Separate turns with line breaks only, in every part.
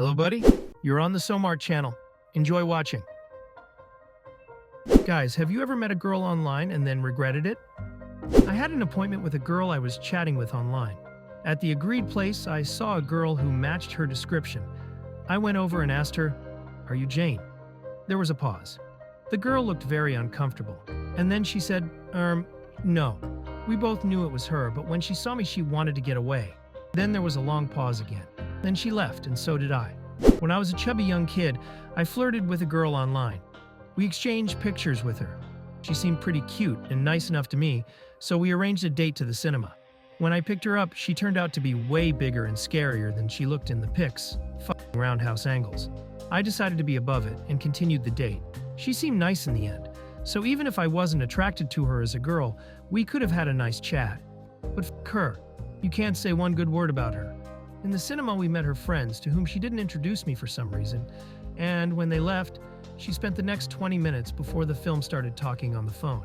Hello, buddy. You're on the Somar channel. Enjoy watching. Guys, have you ever met a girl online and then regretted it? I had an appointment with a girl I was chatting with online. At the agreed place, I saw a girl who matched her description. I went over and asked her, "Are you Jane?" There was a pause. The girl looked very uncomfortable, and then she said, no." We both knew it was her, but when she saw me, she wanted to get away. Then there was a long pause again. Then she left, and so did I. When I was a chubby young kid, I flirted with a girl online. We exchanged pictures with her. She seemed pretty cute and nice enough to me, so we arranged a date to the cinema. When I picked her up, she turned out to be way bigger and scarier than she looked in the pics, fucking roundhouse angles. I decided to be above it and continued the date. She seemed nice in the end, so even if I wasn't attracted to her as a girl, we could have had a nice chat. But fuck her. You can't say one good word about her. In the cinema, we met her friends, to whom she didn't introduce me for some reason, and when they left, she spent the next 20 minutes before the film started talking on the phone.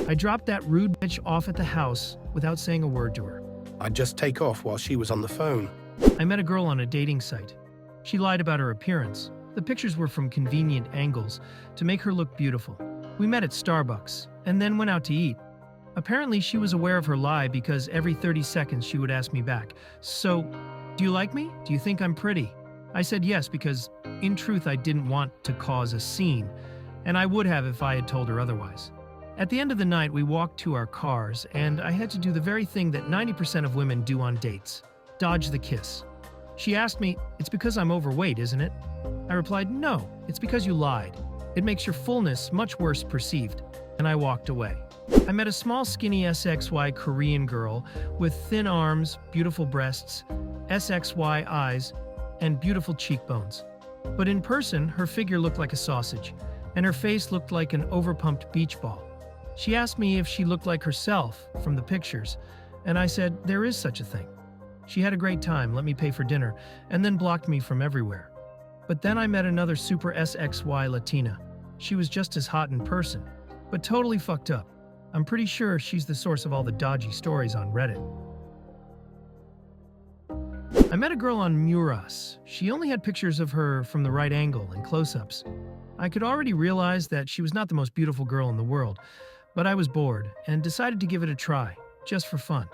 I dropped that rude bitch off at the house without saying a word to her.
I'd just take off while she was on the phone.
I met a girl on a dating site. She lied about her appearance. The pictures were from convenient angles to make her look beautiful. We met at Starbucks and then went out to eat. Apparently, she was aware of her lie because every 30 seconds she would ask me back, "So, do you like me? Do you think I'm pretty?" I said yes because, in truth, I didn't want to cause a scene, and I would have if I had told her otherwise. At the end of the night, we walked to our cars, and I had to do the very thing that 90% of women do on dates: dodge the kiss. She asked me, "It's because I'm overweight, isn't it?" I replied, "No, it's because you lied. It makes your fullness much worse perceived," and I walked away. I met a small, skinny SXY Korean girl with thin arms, beautiful breasts, SXY eyes, and beautiful cheekbones. But in person, her figure looked like a sausage, and her face looked like an overpumped beach ball. She asked me if she looked like herself from the pictures, and I said, "There is such a thing." She had a great time, let me pay for dinner, and then blocked me from everywhere. But then I met another super SXY Latina. She was just as hot in person, but totally fucked up. I'm pretty sure she's the source of all the dodgy stories on Reddit. I met a girl on Muras. She only had pictures of her from the right angle and close-ups. I could already realize that she was not the most beautiful girl in the world, but I was bored and decided to give it a try, just for fun.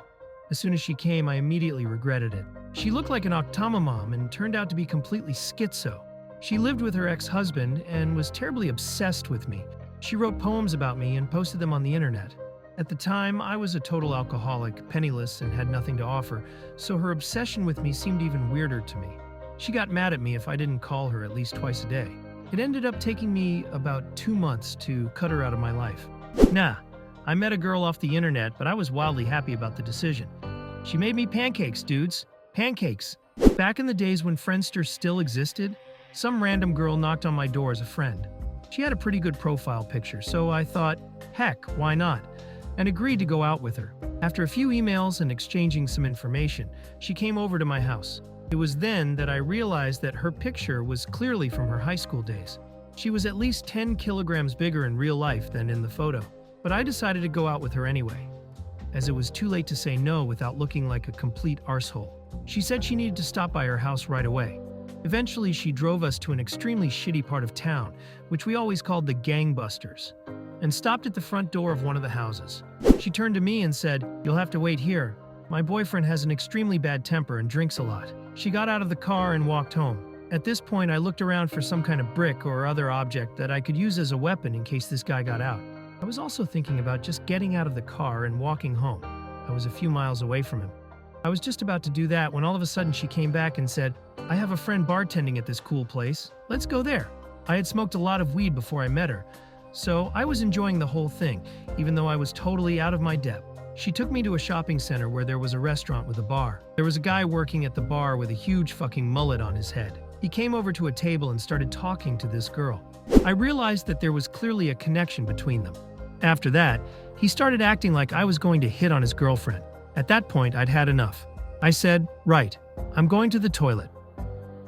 As soon as she came, I immediately regretted it. She looked like an Octomom and turned out to be completely schizo. She lived with her ex-husband and was terribly obsessed with me. She wrote poems about me and posted them on the internet. At the time, I was a total alcoholic, penniless, and had nothing to offer, so her obsession with me seemed even weirder to me. She got mad at me if I didn't call her at least twice a day. It ended up taking me about 2 months to cut her out of my life. Nah, I met a girl off the internet, but I was wildly happy about the decision. She made me pancakes, dudes. Pancakes. Back in the days when Friendster still existed, some random girl knocked on my door as a friend. She had a pretty good profile picture, so I thought, heck, why not? And agreed to go out with her. After a few emails and exchanging some information, she came over to my house. It was then that I realized that her picture was clearly from her high school days. She was at least 10 kilograms bigger in real life than in the photo, but I decided to go out with her anyway, as it was too late to say no without looking like a complete arsehole. She said she needed to stop by her house right away. Eventually, she drove us to an extremely shitty part of town, which we always called the Gangbusters, and stopped at the front door of one of the houses. She turned to me and said, "You'll have to wait here. My boyfriend has an extremely bad temper and drinks a lot." She got out of the car and walked home. At this point, I looked around for some kind of brick or other object that I could use as a weapon in case this guy got out. I was also thinking about just getting out of the car and walking home. I was a few miles away from him. I was just about to do that when all of a sudden she came back and said, "I have a friend bartending at this cool place. Let's go there." I had smoked a lot of weed before I met her, so I was enjoying the whole thing, even though I was totally out of my depth. She took me to a shopping center where there was a restaurant with a bar. There was a guy working at the bar with a huge fucking mullet on his head. He came over to a table and started talking to this girl. I realized that there was clearly a connection between them. After that, he started acting like I was going to hit on his girlfriend. At that point, I'd had enough. I said, "Right, I'm going to the toilet."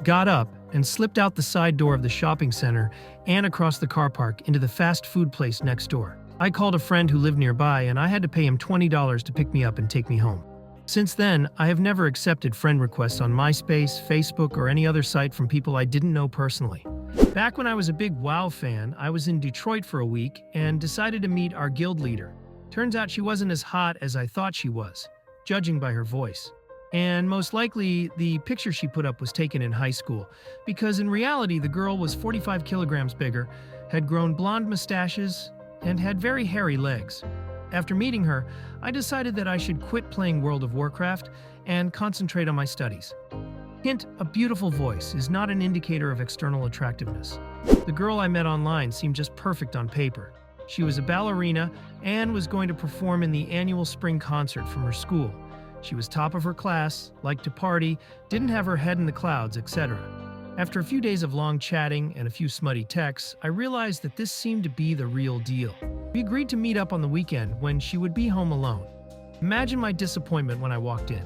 Got up and slipped out the side door of the shopping center and across the car park into the fast food place next door. I called a friend who lived nearby and I had to pay him $20 to pick me up and take me home. Since then, I have never accepted friend requests on MySpace, Facebook, or any other site from people I didn't know personally. Back when I was a big WoW fan, I was in Detroit for a week and decided to meet our guild leader. Turns out she wasn't as hot as I thought she was, judging by her voice. And most likely, the picture she put up was taken in high school, because in reality, the girl was 45 kilograms bigger, had grown blonde mustaches, and had very hairy legs. After meeting her, I decided that I should quit playing World of Warcraft and concentrate on my studies. Hint, a beautiful voice is not an indicator of external attractiveness. The girl I met online seemed just perfect on paper. She was a ballerina and was going to perform in the annual spring concert from her school. She was top of her class, liked to party, didn't have her head in the clouds, etc. After a few days of long chatting and a few smutty texts, I realized that this seemed to be the real deal. We agreed to meet up on the weekend when she would be home alone. Imagine my disappointment when I walked in,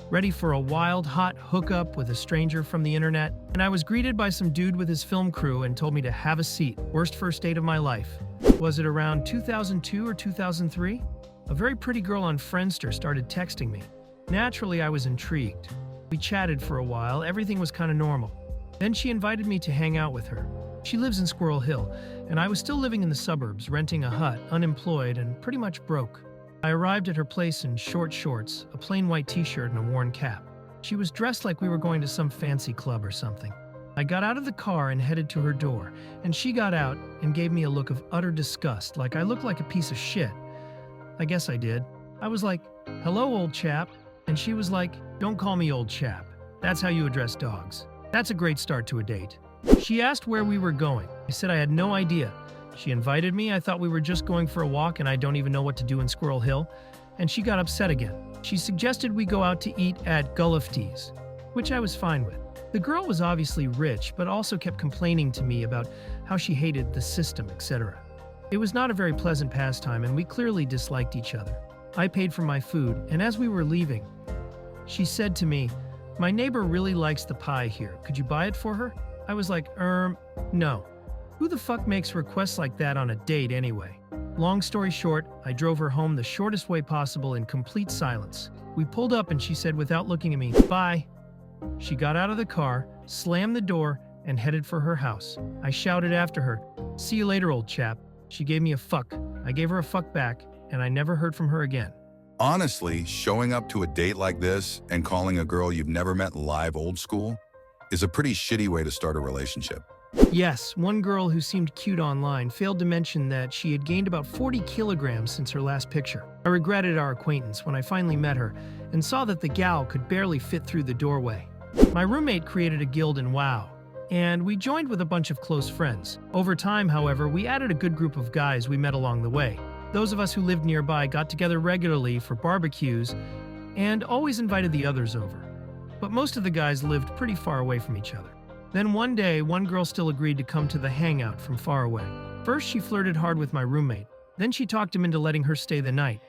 ready for a wild, hot hookup with a stranger from the internet, and I was greeted by some dude with his film crew and told me to have a seat. Worst first date of my life. Was it around 2002 or 2003? A very pretty girl on Friendster started texting me. Naturally, I was intrigued. We chatted for a while, everything was kind of normal. Then she invited me to hang out with her. She lives in Squirrel Hill, and I was still living in the suburbs, renting a hut, unemployed, and pretty much broke. I arrived at her place in short shorts, a plain white t-shirt, and a worn cap. She was dressed like we were going to some fancy club or something. I got out of the car and headed to her door, and she got out and gave me a look of utter disgust, like I looked like a piece of shit. I guess I did. I was like, "Hello, old chap," and she was like, "Don't call me old chap. That's how you address dogs." That's a great start to a date. She asked where we were going. I said I had no idea. She invited me. I thought we were just going for a walk and I don't even know what to do in Squirrel Hill. And she got upset again. She suggested we go out to eat at Gullifty's, which I was fine with. The girl was obviously rich, but also kept complaining to me about how she hated the system, etc. It was not a very pleasant pastime and we clearly disliked each other. I paid for my food, and as we were leaving, she said to me, "My neighbor really likes the pie here. Could you buy it for her?" I was like, no. Who the fuck makes requests like that on a date anyway? Long story short, I drove her home the shortest way possible in complete silence. We pulled up and she said without looking at me, "Bye." She got out of the car, slammed the door, and headed for her house. I shouted after her, "See you later, old chap." She gave me a fuck. I gave her a fuck back, and I never heard from her again.
Honestly, showing up to a date like this and calling a girl you've never met live old school is a pretty shitty way to start a relationship.
Yes, one girl who seemed cute online failed to mention that she had gained about 40 kilograms since her last picture. I regretted our acquaintance when I finally met her and saw that the gal could barely fit through the doorway. My roommate created a guild in WoW, and we joined with a bunch of close friends. Over time, however, we added a good group of guys we met along the way. Those of us who lived nearby got together regularly for barbecues and always invited the others over. But most of the guys lived pretty far away from each other. Then one day, one girl still agreed to come to the hangout from far away. First, she flirted hard with my roommate. Then she talked him into letting her stay the night,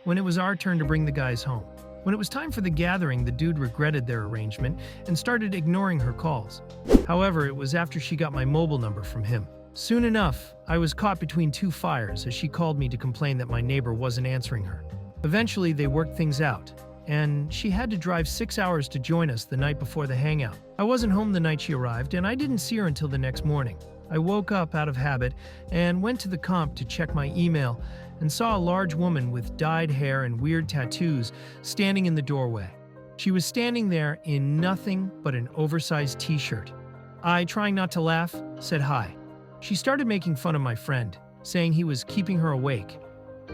when it was our turn to bring the guys home. When it was time for the gathering, the dude regretted their arrangement and started ignoring her calls. However, it was after she got my mobile number from him. Soon enough, I was caught between two fires as she called me to complain that my neighbor wasn't answering her. Eventually, they worked things out, and she had to drive 6 hours to join us the night before the hangout. I wasn't home the night she arrived, and I didn't see her until the next morning. I woke up out of habit and went to the comp to check my email and saw a large woman with dyed hair and weird tattoos standing in the doorway. She was standing there in nothing but an oversized t-shirt. I, trying not to laugh, said hi. She started making fun of my friend, saying he was keeping her awake,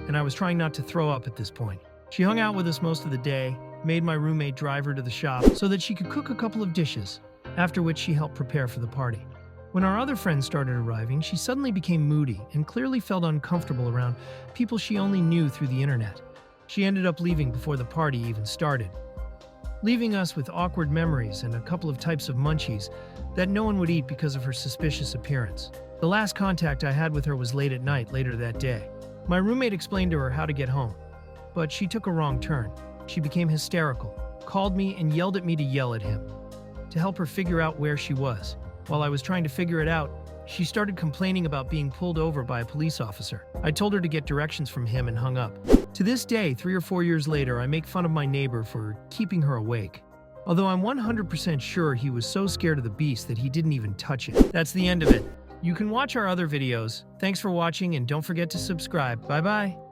and I was trying not to throw up at this point. She hung out with us most of the day, made my roommate drive her to the shop so that she could cook a couple of dishes, after which she helped prepare for the party. When our other friends started arriving, she suddenly became moody and clearly felt uncomfortable around people she only knew through the internet. She ended up leaving before the party even started, leaving us with awkward memories and a couple of types of munchies that no one would eat because of her suspicious appearance. The last contact I had with her was late at night later that day. My roommate explained to her how to get home, but she took a wrong turn. She became hysterical, called me and yelled at me to yell at him, to help her figure out where she was. While I was trying to figure it out, She started complaining about being pulled over by a police officer. I told her to get directions from him and hung up. To this day, 3 or 4 years later, I make fun of my neighbor for keeping her awake. Although I'm 100% sure he was so scared of the beast that he didn't even touch it. That's the end of it. You can watch our other videos. Thanks for watching and don't forget to subscribe. Bye-bye.